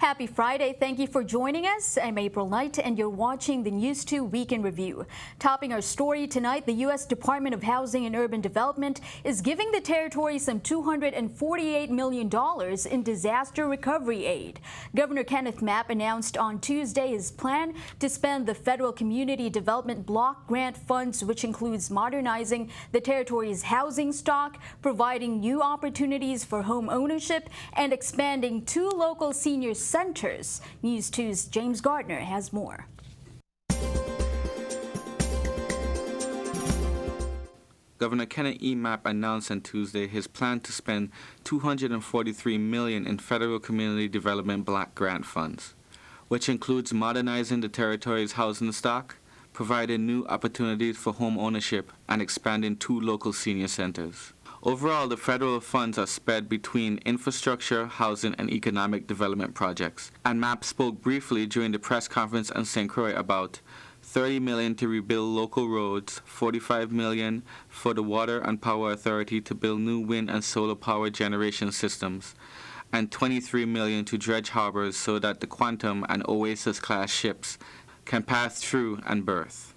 Happy Friday. Thank you for joining us. I'm April Knight, and you're watching the News 2 Week in Review. Topping our story tonight, the U.S. Department of Housing and Urban Development is giving the territory some $248 million in disaster recovery aid. Governor Kenneth Mapp announced on Tuesday his plan to spend the federal Community Development Block Grant funds, which includes modernizing the territory's housing stock, providing new opportunities for home ownership, and expanding two local senior centers. News 2's James Gardner has more. Governor Kenneth E. Mapp announced on Tuesday his plan to spend $243 million in federal community development block grant funds, which includes modernizing the territory's housing stock, providing new opportunities for home ownership, and expanding two local senior centers. Overall, the federal funds are spread between infrastructure, housing, and economic development projects. And Mapp spoke briefly during the press conference in St. Croix about $30 million to rebuild local roads, $45 million for the Water and Power Authority to build new wind and solar power generation systems, and $23 million to dredge harbors so that the Quantum and Oasis-class ships can pass through and berth.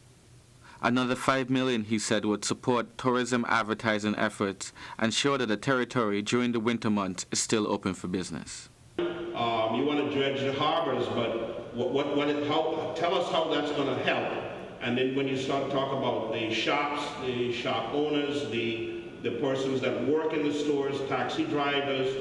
Another $5 million, he said, would support tourism advertising efforts and show that the territory during the winter months is still open for business. You want to dredge the harbors, but tell us how that's going to help. And then when you start to talk about the shops, the shop owners, the persons that work in the stores, taxi drivers,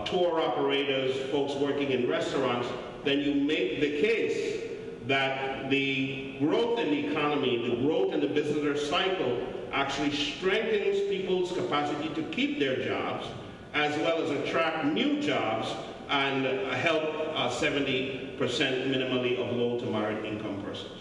tour operators, folks working in restaurants, then you make the case that the growth in the economy, the growth in the visitor cycle actually strengthens people's capacity to keep their jobs, as well as attract new jobs and help 70% minimally of low to moderate income persons.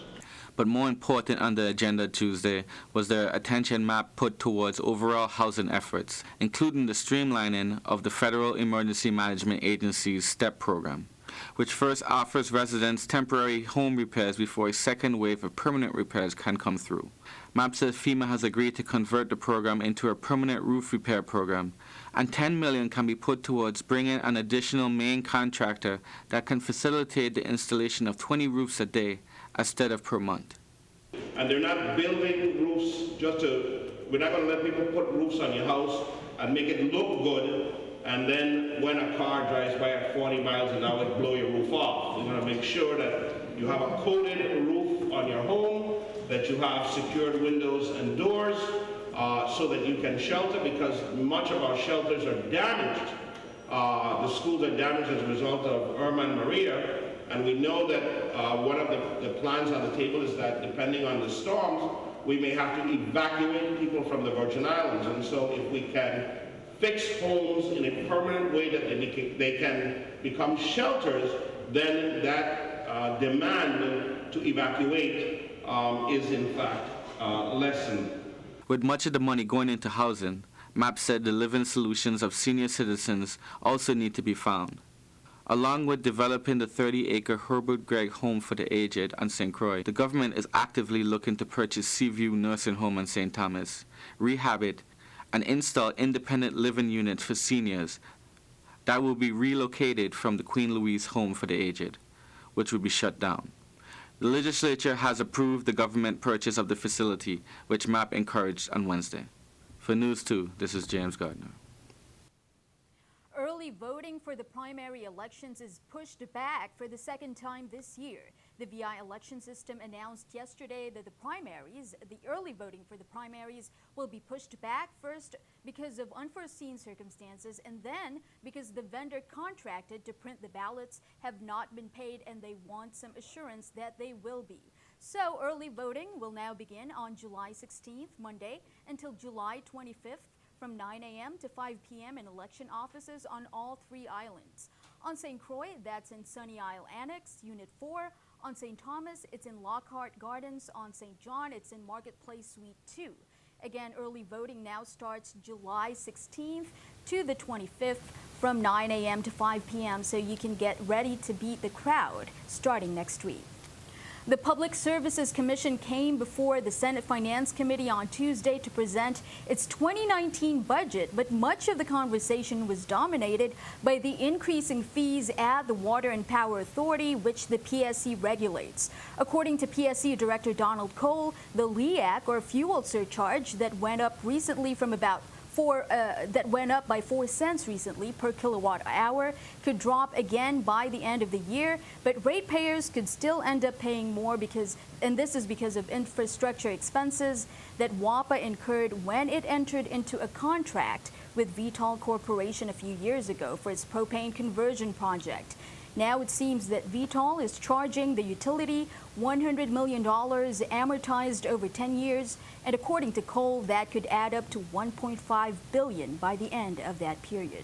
But more important on the agenda Tuesday was the attention Mapp put towards overall housing efforts, including the streamlining of the Federal Emergency Management Agency's STEP program, which first offers residents temporary home repairs before a second wave of permanent repairs can come through. Mapp says FEMA has agreed to convert the program into a permanent roof repair program, and $10 million can be put towards bringing an additional main contractor that can facilitate the installation of 20 roofs a day instead of per month. And they're not building roofs we're not going to let people put roofs on your house and make it look good, and then when a car drives by at 40 miles an hour, blow your roof off. We want to make sure that you have a coated roof on your home, that you have secured windows and doors, so that you can shelter, because much of our shelters are damaged. The schools are damaged as a result of Irma and Maria, and we know that one of the plans on the table is that depending on the storms, we may have to evacuate people from the Virgin Islands. And so if we can fix homes in a permanent way that they can become shelters, then that demand to evacuate is in fact lessened. With much of the money going into housing, Mapp said the living solutions of senior citizens also need to be found. Along with developing the 30-acre Herbert Gregg Home for the Aged on St. Croix, the government is actively looking to purchase Seaview Nursing Home on St. Thomas, rehab it, and install independent living units for seniors that will be relocated from the Queen Louise Home for the Aged, which will be shut down. The legislature has approved the government purchase of the facility, which Mapp encouraged on Wednesday. For News 2, this is James Gardner. Early voting for the primary elections is pushed back for the second time this year. The VI election system announced yesterday that the early voting for the primaries will be pushed back, first because of unforeseen circumstances, and then because the vendor contracted to print the ballots have not been paid and they want some assurance that they will be. So early voting will now begin on July 16th, Monday, until July 25th, from 9 a.m. to 5 p.m. in election offices on all three islands. On St. Croix, that's in Sunny Isle Annex, Unit 4. On St. Thomas, it's in Lockhart Gardens. On St. John, it's in Marketplace Suite 2. Again, early voting now starts July 16th to the 25th from 9 a.m. to 5 p.m. so you can get ready to beat the crowd starting next week. The Public Services Commission came before the Senate Finance Committee on Tuesday to present its 2019 budget, but much of the conversation was dominated by the increasing fees at the Water and Power Authority, which the PSC regulates. According to PSC Director Donald Cole, the LEAC, or fuel surcharge, that went up recently from about that went up by 4 cents recently per kilowatt hour could drop again by the end of the year, but ratepayers could still end up paying more and this is because of infrastructure expenses that WAPA incurred when it entered into a contract with Vitol Corporation a few years ago for its propane conversion project. Now it seems that Vitol is charging the utility $100 million amortized over 10 years, and according to Cole, that could add up to $1.5 billion by the end of that period.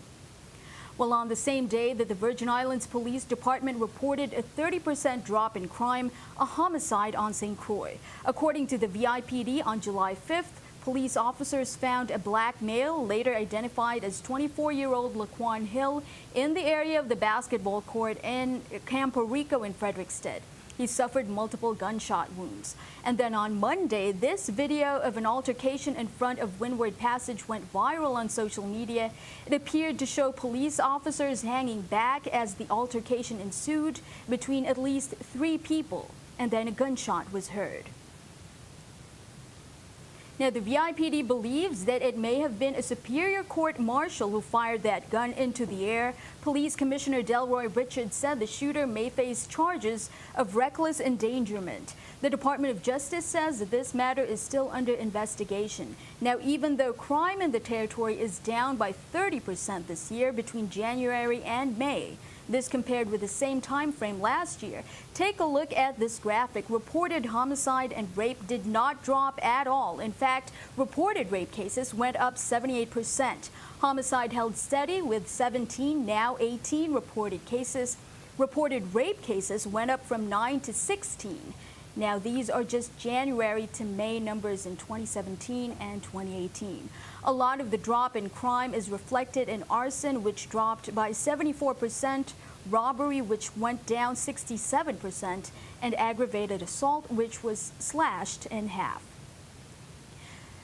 Well, on the same day that the Virgin Islands Police Department reported a 30% drop in crime, a homicide on St. Croix. According to the VIPD, on July 5th, police officers found a black male, later identified as 24-year-old Laquan Hill, in the area of the basketball court in Campo Rico in Frederiksted. He suffered multiple gunshot wounds. And then on Monday, this video of an altercation in front of Windward Passage went viral on social media. It appeared to show police officers hanging back as the altercation ensued between at least 3 people, and then a gunshot was heard. Now, the VIPD believes that it may have been a Superior Court marshal who fired that gun into the air. Police Commissioner Delroy Richards said the shooter may face charges of reckless endangerment. The Department of Justice says that this matter is still under investigation. Now, even though crime in the territory is down by 30% this year between January and May, this compared with the same time frame last year. Take a look at this graphic. Reported homicide and rape did not drop at all. In fact, reported rape cases went up 78%. Homicide held steady with 17, now 18 reported cases. Reported rape cases went up from 9 to 16. Now, these are just January to May numbers in 2017 and 2018. A lot of the drop in crime is reflected in arson, which dropped by 74%, robbery, which went down 67%, and aggravated assault, which was slashed in half.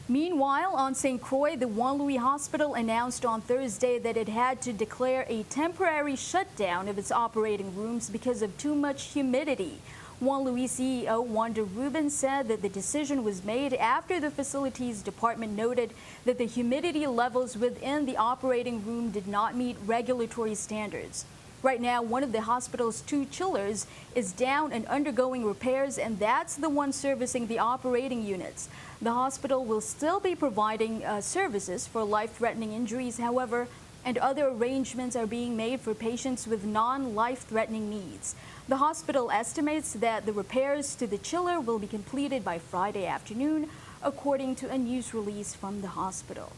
Meanwhile, on St. Croix, the Juan Louis Hospital announced on Thursday that it had to declare a temporary shutdown of its operating rooms because of too much humidity. Juan Louis CEO Wanda Rubin said that the decision was made after the facilities department noted that the humidity levels within the operating room did not meet regulatory standards. Right now, one of the hospital's 2 chillers is down and undergoing repairs, and that's the one servicing the operating units. The hospital will still be providing services for life-threatening injuries, however, and other arrangements are being made for patients with non-life-threatening needs. The hospital estimates that the repairs to the chiller will be completed by Friday afternoon, according to a news release from the hospital.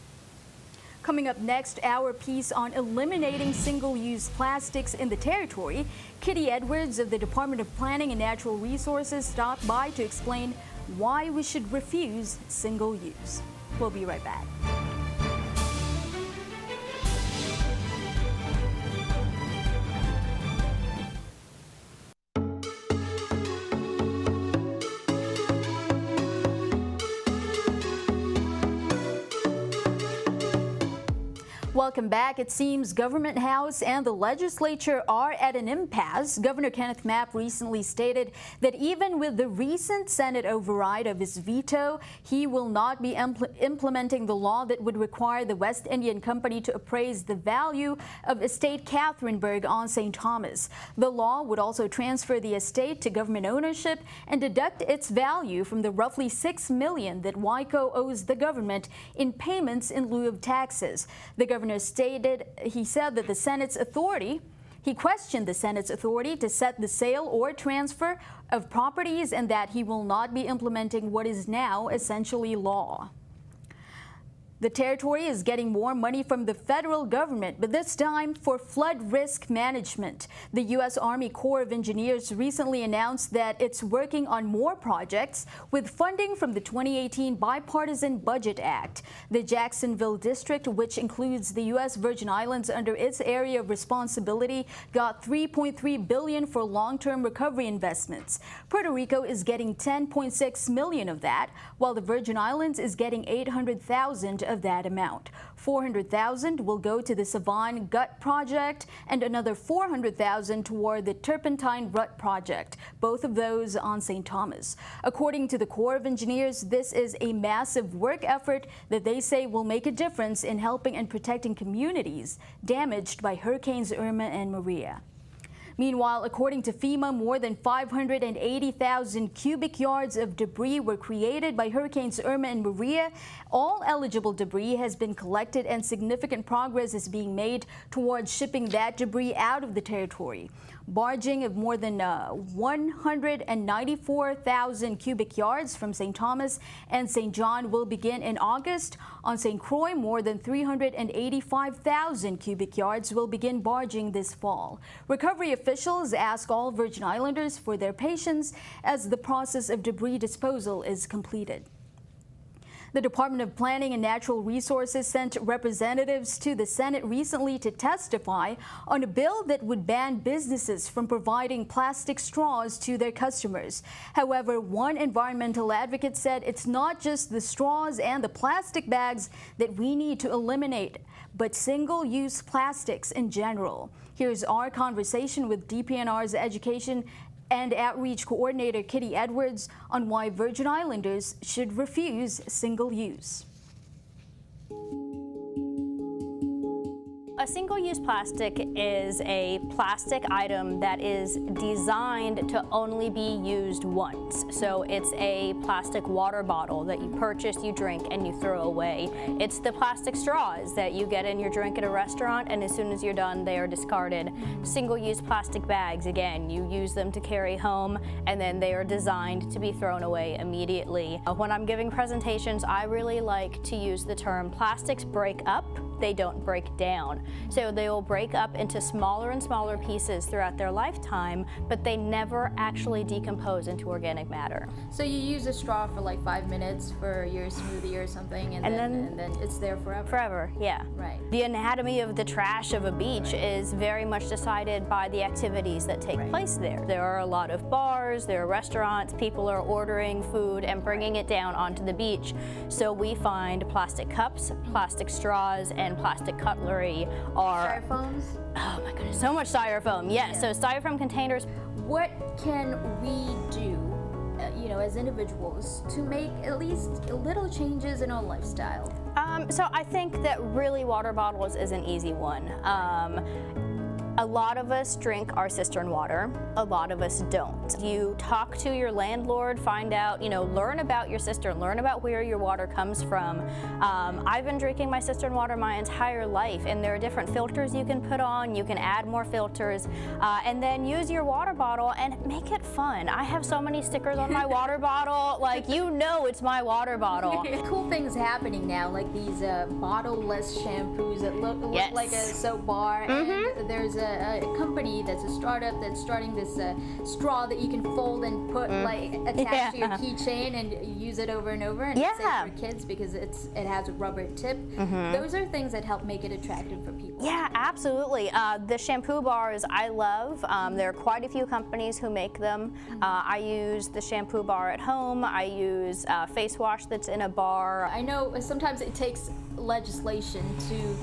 Coming up next, our piece on eliminating single-use plastics in the territory. Kitty Edwards of the Department of Planning and Natural Resources stopped by to explain why we should refuse single-use. We'll be right back. Welcome back. It seems Government House and the legislature are at an impasse. Governor Kenneth Mapp recently stated that even with the recent Senate override of his veto, he will not be implementing the law that would require the West Indian Company to appraise the value of estate Catherineburg on St. Thomas. The law would also transfer the estate to government ownership and deduct its value from the roughly $6 million that WICO owes the government in payments in lieu of taxes. The governor stated, he said that the Senate's authority, he questioned the Senate's authority to set the sale or transfer of properties and that he will not be implementing what is now essentially law. The territory is getting more money from the federal government, but this time for flood risk management. The U.S. Army Corps of Engineers recently announced that it's working on more projects with funding from the 2018 Bipartisan Budget Act. The Jacksonville District, which includes the U.S. Virgin Islands under its area of responsibility, got $3.3 billion for long-term recovery investments. Puerto Rico is getting $10.6 million of that, while the Virgin Islands is getting $800,000 of that amount. $400,000 will go to the Savon Gut Project and another $400,000 toward the Turpentine Rut Project, both of those on St. Thomas. According to the Corps of Engineers, this is a massive work effort that they say will make a difference in helping and protecting communities damaged by Hurricanes Irma and Maria. Meanwhile, according to FEMA, more than 580,000 cubic yards of debris were created by Hurricanes Irma and Maria. All eligible debris has been collected and significant progress is being made towards shipping that debris out of the territory. Barging of more than 194,000 cubic yards from St. Thomas and St. John will begin in August. On St. Croix, more than 385,000 cubic yards will begin barging this fall. Recovery officials ask all Virgin Islanders for their patience as the process of debris disposal is completed. The Department of Planning and Natural Resources sent representatives to the Senate recently to testify on a bill that would ban businesses from providing plastic straws to their customers. However, one environmental advocate said it's not just the straws and the plastic bags that we need to eliminate, but single-use plastics in general. Here's our conversation with DPNR's Education and Outreach Coordinator Kitty Edwards on why Virgin Islanders should refuse single-use. A single-use plastic is a plastic item that is designed to only be used once. So it's a plastic water bottle that you purchase, you drink, and you throw away. It's the plastic straws that you get in your drink at a restaurant, and as soon as you're done, they are discarded. Single-use plastic bags, again, you use them to carry home, and then they are designed to be thrown away immediately. When I'm giving presentations, I really like to use the term plastics break up, they don't break down. So they will break up into smaller and smaller pieces throughout their lifetime, but they never actually decompose into organic matter. So you use a straw for like 5 minutes for your smoothie or something, and then it's there forever? Forever, yeah. Right. The anatomy of the trash of a beach is very much decided by the activities that take place there. There are a lot of bars, there are restaurants, people are ordering food and bringing it down onto the beach. So we find plastic cups, plastic straws, and plastic cutlery are... Styrofoams? Oh my goodness, so much styrofoam. Yes, so styrofoam containers. What can we do, as individuals to make at least little changes in our lifestyle? So I think that really water bottles is an easy one. A lot of us drink our cistern water, a lot of us don't. You talk to your landlord, find out, learn about your cistern, learn about where your water comes from. I've been drinking my cistern water my entire life, and there are different filters you can put on, you can add more filters, and then use your water bottle and make it fun. I have so many stickers on my water bottle, like it's my water bottle. Cool things happening now, like these bottle-less shampoos that look like a soap bar, and there's a company that's a startup that's starting this straw that you can fold and put attach to your keychain and use it over and over, and it's safe for kids because it has a rubber tip. Those are things that help make it attractive for people. Yeah, absolutely. The shampoo bars I love. There are quite a few companies who make them. I use the shampoo bar at home. I use face wash that's in a bar. I know sometimes it takes legislation to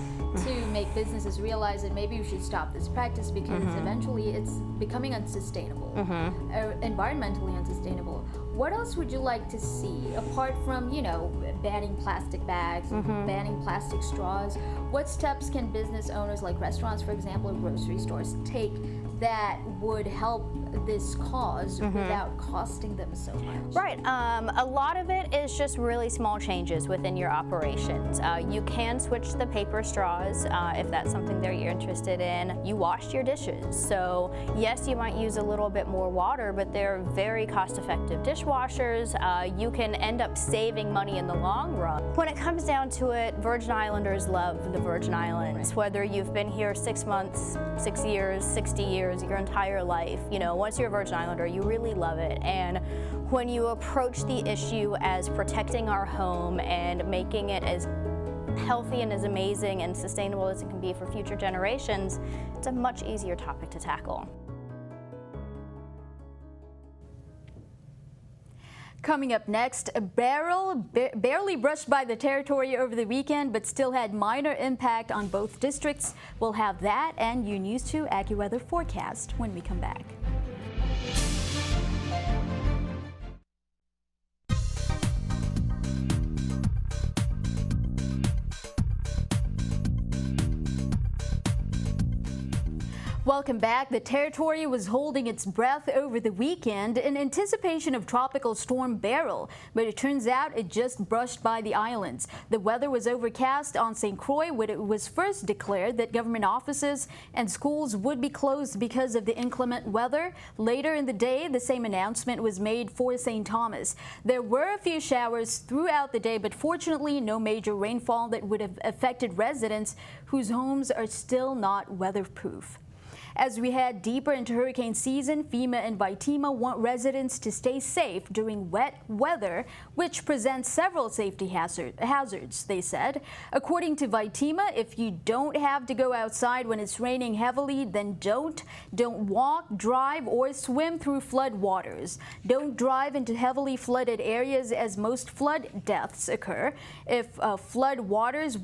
make businesses realize that maybe we should stop this practice because eventually it's becoming unsustainable, environmentally unsustainable. What else would you like to see apart from, banning plastic bags, banning plastic straws? What steps can business owners like restaurants, for example, or grocery stores take that would help this cause without costing them so much? Right. A lot of it is just really small changes within your operations. You can switch the paper straws if that's something that you're interested in. You washed your dishes. So yes, you might use a little bit more water, but they're very cost-effective dishwashers. You can end up saving money in the long run. When it comes down to it, Virgin Islanders love the Virgin Islands. Whether you've been here 6 months, 6 years, 60 years, your entire life, you know, once you're a Virgin Islander, you really love it. And when you approach the issue as protecting our home and making it as healthy and as amazing and sustainable as it can be for future generations, it's a much easier topic to tackle. Coming up next, Beryl barely brushed by the territory over the weekend, but still had minor impact on both districts. We'll have that and your News 2 AccuWeather forecast when we come back. Welcome back. The territory was holding its breath over the weekend in anticipation of Tropical Storm Beryl, but it turns out it just brushed by the islands. The weather was overcast on St. Croix when it was first declared that government offices and schools would be closed because of the inclement weather. Later in the day, the same announcement was made for St. Thomas. There were a few showers throughout the day, but fortunately no major rainfall that would have affected residents whose homes are still not weatherproof. As we head deeper into hurricane season, FEMA and VITEMA want residents to stay safe during wet weather, which presents several safety hazards, they said. According to VITEMA, if you don't have to go outside when it's raining heavily, then don't walk, drive, or swim through flood waters. Don't drive into heavily flooded areas, as most flood deaths occur. If flood waters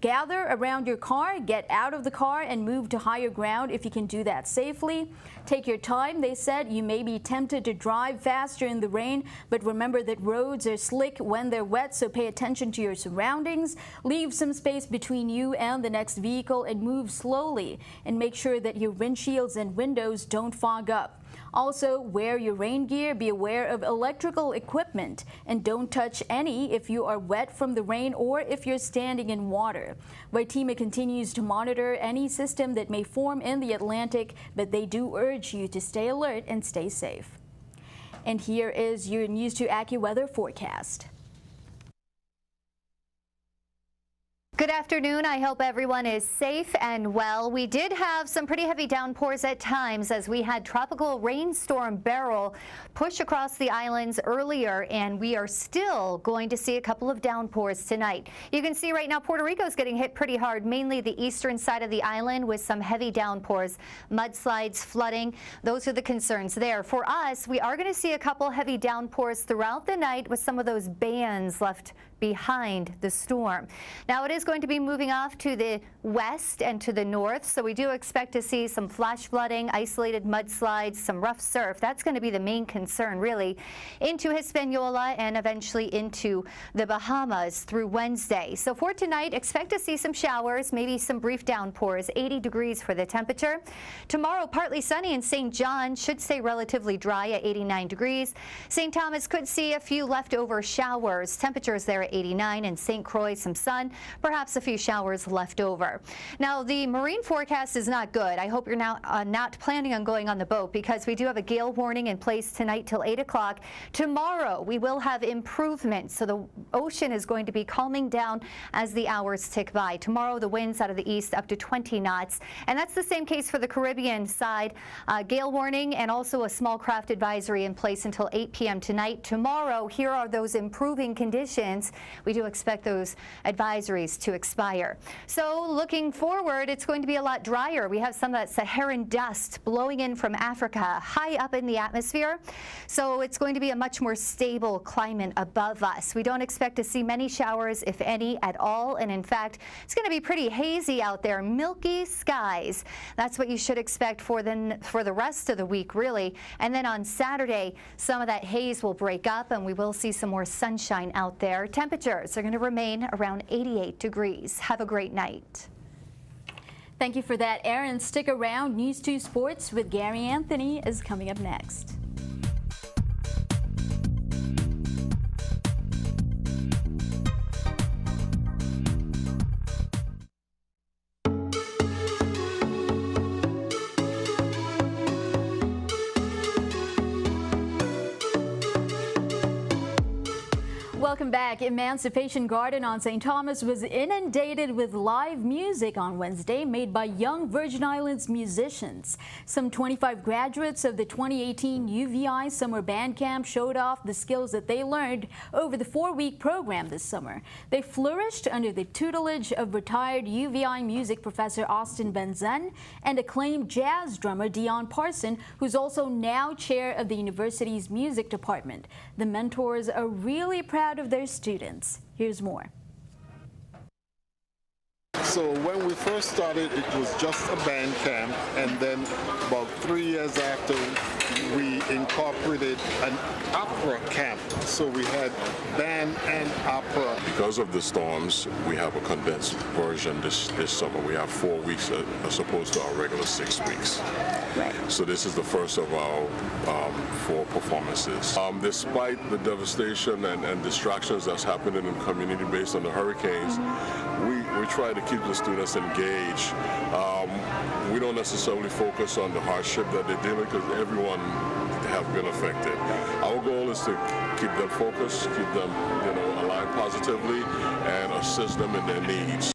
gather around your car, get out of the car and move to higher ground if you can do that safely. Take your time, they said. You may be tempted to drive faster in the rain, but remember that roads are slick when they're wet, so pay attention to your surroundings. Leave some space between you and the next vehicle and move slowly, and make sure that your windshields and windows don't fog up. Also, wear your rain gear, be aware of electrical equipment, and don't touch any if you are wet from the rain or if you're standing in water. VITEMA continues to monitor any system that may form in the Atlantic, but they do urge you to stay alert and stay safe. And here is your News 2 AccuWeather forecast. Good afternoon. I hope everyone is safe and well. We did have some pretty heavy downpours at times as we had tropical rainstorm Beryl push across the islands earlier, and we are still going to see a couple of downpours tonight. You can see right now Puerto Rico is getting hit pretty hard, mainly the eastern side of the island with some heavy downpours, mudslides, flooding. Those are the concerns there. For us, we are going to see a couple heavy downpours throughout the night with some of those bands left behind the storm. Now it is going to be moving off to the west and to the north, so we do expect to see some flash flooding, isolated mudslides, some rough surf. That's going to be the main concern, really, into Hispaniola and eventually into the Bahamas through Wednesday. So for tonight, expect to see some showers, maybe some brief downpours, 80 degrees for the temperature. Tomorrow, partly sunny in St. John, should stay relatively dry at 89 degrees. St. Thomas could see a few leftover showers. Temperatures there at 89, and St. Croix some sun, perhaps a few showers left over. Now the marine forecast is not good. I hope you're now not planning on going on the boat, because we do have a gale warning in place tonight till 8 o'clock. Tomorrow we will have improvement, so the ocean is going to be calming down as the hours tick by. Tomorrow the winds out of the east up to 20 knots, and that's the same case for the Caribbean side. Gale warning and also a small craft advisory in place until 8 p.m. tonight. Tomorrow, here are those improving conditions. We do expect those advisories to expire. So looking forward, it's going to be a lot drier. We have some of that Saharan dust blowing in from Africa high up in the atmosphere. So it's going to be a much more stable climate above us. We don't expect to see many showers, if any, at all. And in fact, it's going to be pretty hazy out there, milky skies. That's what you should expect for the rest of the week, really. And then on Saturday, some of that haze will break up and we will see some more sunshine out there. Temperatures are going to remain around 88 degrees. Have a great night. Thank you for that, Aaron. Stick around. News 2 Sports with Gary Anthony is coming up next. Welcome back. Emancipation Garden on St. Thomas was inundated with live music on Wednesday made by young Virgin Islands musicians. Some 25 graduates of the 2018 UVI Summer Band Camp showed off the skills that they learned over the 4-week program this summer. They flourished under the tutelage of retired UVI music professor Austin Benzen and acclaimed jazz drummer Dion Parson, who's also now chair of the university's music department. The mentors are really proud of their students. Here's more. So when we first started, it was just a band camp, and then about 3 years after, we incorporated an opera camp. So we had band and opera. Because of the storms, we have a condensed version this summer. We have 4 weeks as opposed to our regular 6 weeks. Right. So this is the first of our 4 performances. Despite the devastation and distractions that's happening in the community based on the hurricanes, we try to keep the students engaged. We don't necessarily focus on the hardship that they're dealing with, because everyone have been affected. Our goal is to keep them focused, keep them, alive positively, and assist them in their needs.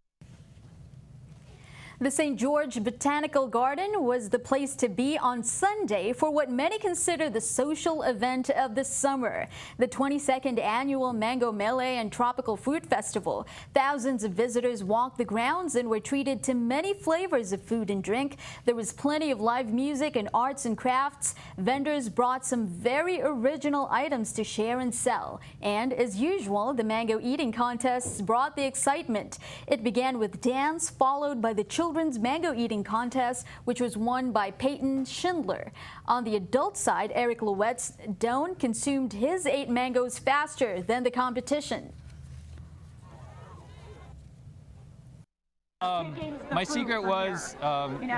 The St. George Botanical Garden was the place to be on Sunday for what many consider the social event of the summer, the 22nd annual Mango Melee and Tropical Fruit Festival. Thousands of visitors walked the grounds and were treated to many flavors of food and drink. There was plenty of live music and arts and crafts. Vendors brought some very original items to share and sell. And as usual, the mango eating contests brought the excitement. It began with dance, followed by the Children's Mango Eating Contest, which was won by Peyton Schindler. On the adult side, Eric Louette's Doan consumed his 8 mangoes faster than the competition. My secret was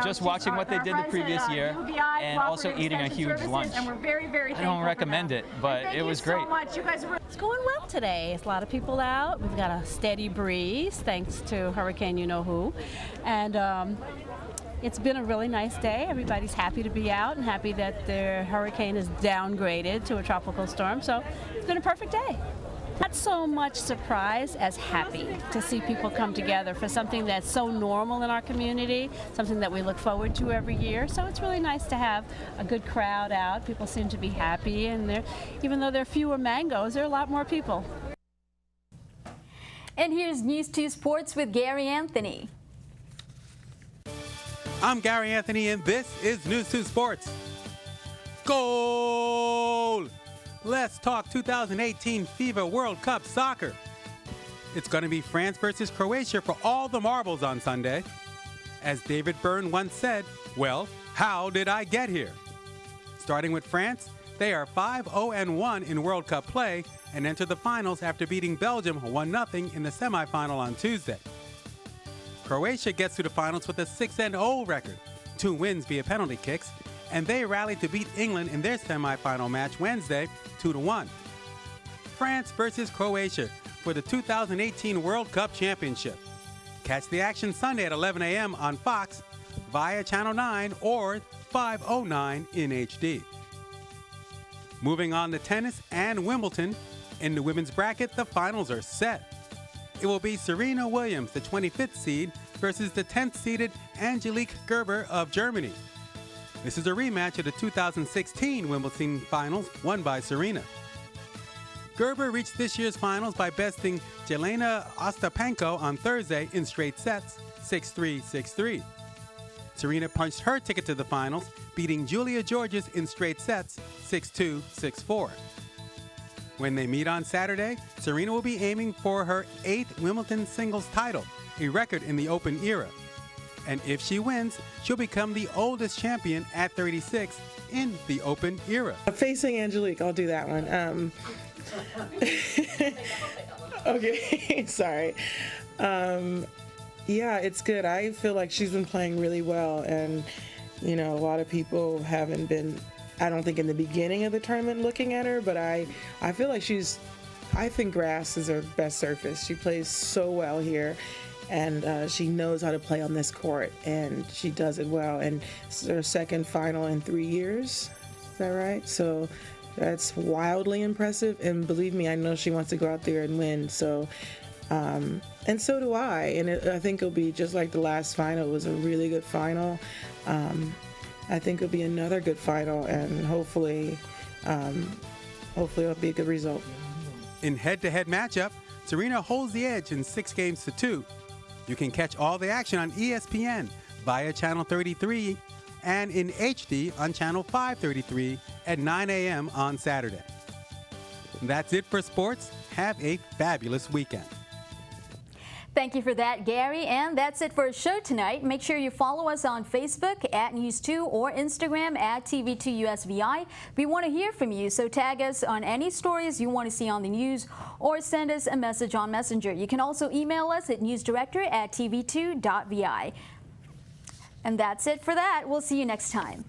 just watching what they did the previous year and also eating a huge lunch. I don't recommend it, but it was great. It's going well today. There's a lot of people out. We've got a steady breeze thanks to Hurricane You-Know-Who. And it's been a really nice day. Everybody's happy to be out and happy that their hurricane is downgraded to a tropical storm. So it's been a perfect day. Not so much surprised as happy to see people come together for something that's so normal in our community, something that we look forward to every year. So it's really nice to have a good crowd out. People seem to be happy, and even though there are fewer mangoes, there are a lot more people. And here's News 2 Sports with Gary Anthony. I'm Gary Anthony, and this is News 2 Sports. Goal! Let's talk 2018 FIFA World Cup soccer. It's going to be France versus Croatia for all the marbles on Sunday. As David Byrne once said, well, how did I get here? Starting with France, they are 5-0-1 in World Cup play and enter the finals after beating Belgium 1-0 in the semifinal on Tuesday. Croatia gets to the finals with a 6-0 record, 2 wins via penalty kicks, and they rallied to beat England in their semifinal match Wednesday 2-1. France versus Croatia for the 2018 World Cup Championship. Catch the action Sunday at 11 a.m. on Fox via Channel 9 or 509 in HD. Moving on to tennis and Wimbledon. In the women's bracket, the finals are set. It will be Serena Williams, the 25th seed, versus the 10th seeded Angelique Kerber of Germany. This is a rematch of the 2016 Wimbledon finals won by Serena. Gerber reached this year's finals by besting Jelena Ostapenko on Thursday in straight sets, 6-3, 6-3. Serena punched her ticket to the finals, beating Julia Georges in straight sets, 6-2, 6-4. When they meet on Saturday, Serena will be aiming for her 8th Wimbledon singles title, a record in the Open era. And if she wins, she'll become the oldest champion at 36 in the Open era. Facing Angelique, I'll do that one. Okay, sorry. Yeah, it's good. I feel like she's been playing really well, and you know, a lot of people haven't been, I don't think in the beginning of the tournament looking at her, but I feel like I think grass is her best surface. She plays so well here, and she knows how to play on this court, and she does it well. And this is her second final in 3 years. Is that right? So that's wildly impressive. And believe me, I know she wants to go out there and win. So, and so do I. And I think it'll be just like the last final. It was a really good final. I think it'll be another good final, and hopefully it'll be a good result. In head-to-head matchup, Serena holds the edge in 6 games to 2. You can catch all the action on ESPN via Channel 33 and in HD on Channel 533 at 9 a.m. on Saturday. That's it for sports. Have a fabulous weekend. Thank you for that, Gary. And that's it for our show tonight. Make sure you follow us on Facebook at News2 or Instagram at TV2USVI. We want to hear from you, so tag us on any stories you want to see on the news or send us a message on Messenger. You can also email us at newsdirector@tv2.vi. And that's it for that. We'll see you next time.